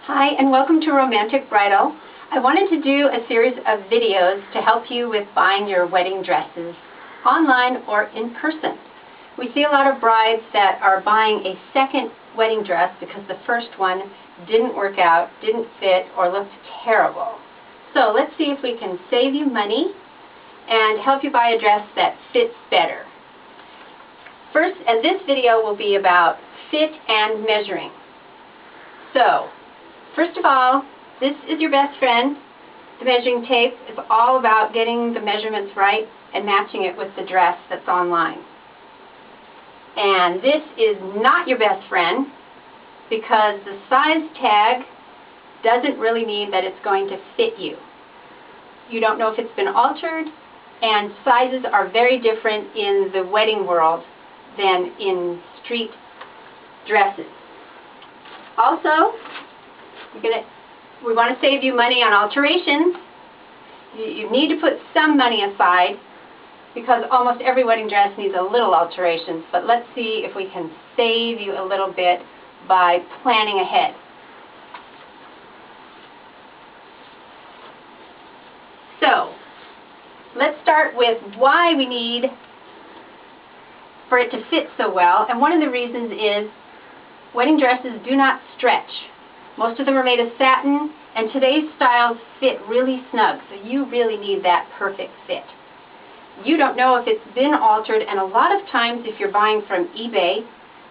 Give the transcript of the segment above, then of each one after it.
Hi, and welcome to Romantic Bridal. I wanted to do a series of videos to help you with buying your wedding dresses online or in person. We see a lot of brides that are buying a second wedding dress because the first one didn't work out, didn't fit, or looked terrible. So let's see if we can save you money and help you buy a dress that fits better. First, and this video will be about fit and measuring. So, first of all, this is your best friend, the measuring tape. It's all about getting the measurements right and matching it with the dress that's online. And this is not your best friend because the size tag doesn't really mean that it's going to fit you. You don't know if it's been altered, and sizes are very different in the wedding world than in street dresses. Also, we want to save you money on alterations. You need to put some money aside because almost every wedding dress needs a little alterations, but let's see if we can save you a little bit by planning ahead. So, let's start with why we need for it to fit so well, and one of the reasons is wedding dresses do not stretch. Most of them are made of satin, and today's styles fit really snug, so you really need that perfect fit. You don't know if it's been altered, and a lot of times if you're buying from eBay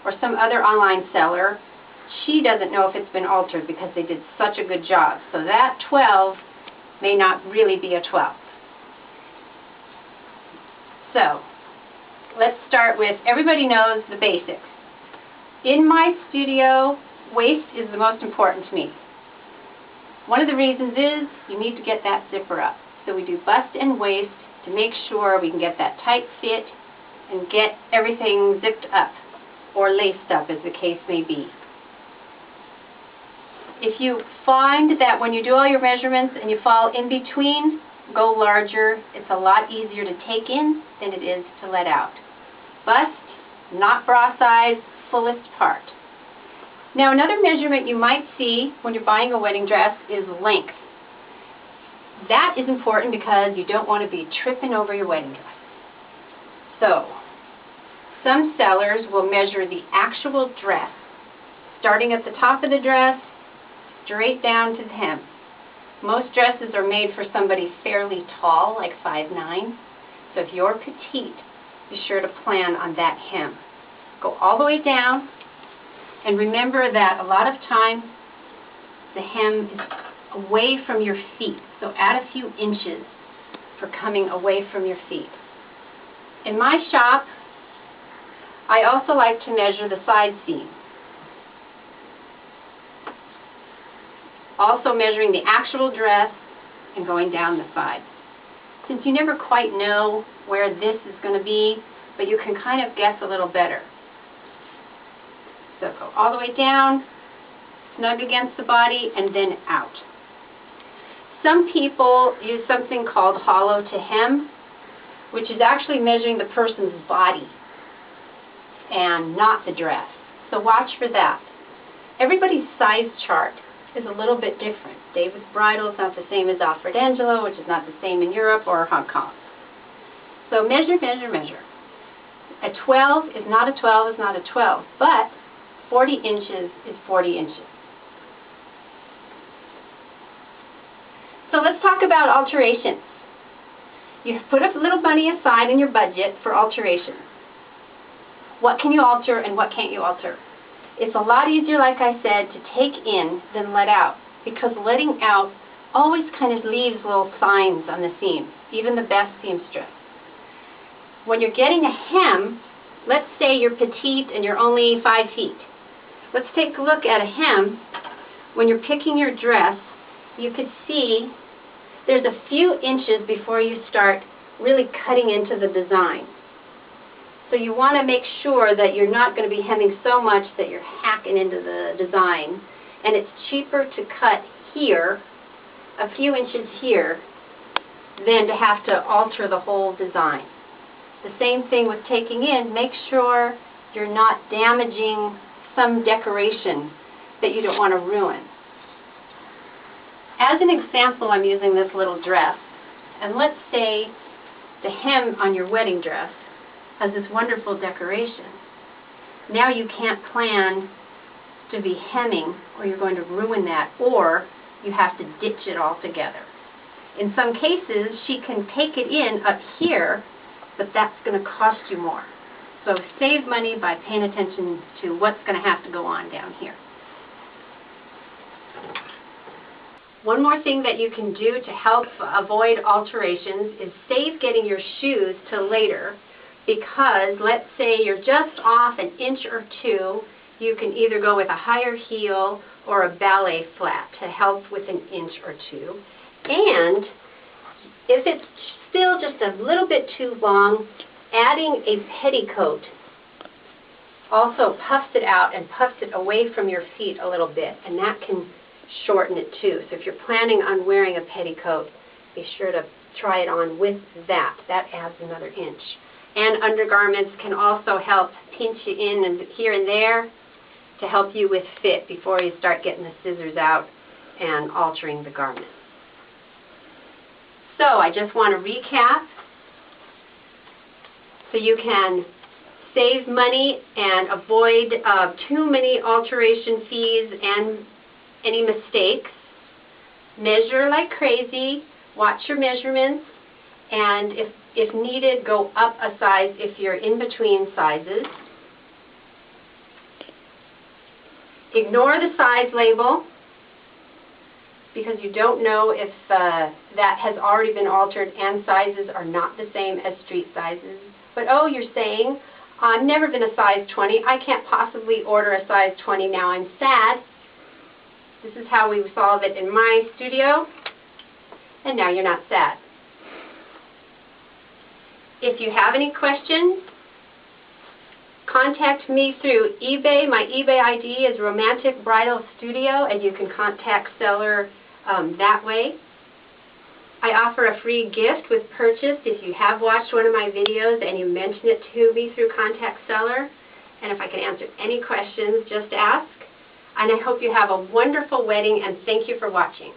or some other online seller, she doesn't know if it's been altered because they did such a good job. So that 12 may not really be a 12. So, let's start with, everybody knows the basics. In my studio, waist is the most important to me. One of the reasons is you need to get that zipper up. So we do bust and waist to make sure we can get that tight fit and get everything zipped up or laced up, as the case may be. If you find that when you do all your measurements and you fall in between, go larger. It's a lot easier to take in than it is to let out. Bust, not bra size, fullest part. Now, another measurement you might see when you're buying a wedding dress is length. That is important because you don't want to be tripping over your wedding dress. So, some sellers will measure the actual dress, starting at the top of the dress, straight down to the hem. Most dresses are made for somebody fairly tall, like 5'9". So if you're petite, be sure to plan on that hem. Go all the way down, and remember that a lot of times the hem is away from your feet, so add a few inches for coming away from your feet. In my shop, I also like to measure the side seam. Also measuring the actual dress and going down the side. Since you never quite know where this is going to be, but you can kind of guess a little better. So go all the way down, snug against the body, and then out. Some people use something called hollow to hem, which is actually measuring the person's body and not the dress. So watch for that. Everybody's size chart is a little bit different. David's Bridal is not the same as Alfred Angelo, which is not the same in Europe or Hong Kong. So measure, measure, measure. A 12 is not a 12 is not a 12, but 40 inches is 40 inches. So let's talk about alterations. You put a little money aside in your budget for alterations. What can you alter and what can't you alter? It's a lot easier, like I said, to take in than let out, because letting out always kind of leaves little signs on the seam, even the best seamstress. When you're getting a hem, let's say you're petite and you're only 5 feet. Let's take a look at a hem. When you're picking your dress, you could see there's a few inches before you start really cutting into the design. So you want to make sure that you're not going to be hemming so much that you're hacking into the design. And it's cheaper to cut here, a few inches here, than to have to alter the whole design. The same thing with taking in. Make sure you're not damaging some decoration that you don't want to ruin. as an example, I'm using this little dress, and let's say the hem on your wedding dress has this wonderful decoration. Now you can't plan to be hemming, or you're going to ruin that, or you have to ditch it altogether. In some cases, she can take it in up here, but that's going to cost you more. So save money by paying attention to what's going to have to go on down here. One more thing that you can do to help avoid alterations is save getting your shoes till later, because let's say you're just off an inch or two, you can either go with a higher heel or a ballet flat to help with an inch or two. And if it's still just a little bit too long, adding a petticoat also puffs it out and puffs it away from your feet a little bit, and that can shorten it too. So if you're planning on wearing a petticoat, be sure to try it on with that. That adds another inch. And undergarments can also help pinch you in and here and there to help you with fit before you start getting the scissors out and altering the garment. So I just want to recap so you can save money and avoid too many alteration fees and any mistakes. Measure like crazy, watch your measurements, and if needed, go up a size if you're in between sizes. Ignore the size label, because you don't know if that has already been altered and sizes are not the same as street sizes. But oh, you're saying, I've never been a size 20, I can't possibly order a size 20, now I'm sad. This is how we solve it in my studio, and now you're not sad. If you have any questions, contact me through eBay. My eBay ID is Romantic Bridal Studio, and you can contact seller that way. I offer a free gift with purchase if you have watched one of my videos and you mention it to me through contact seller. And if I can answer any questions, just ask. And I hope you have a wonderful wedding, and thank you for watching.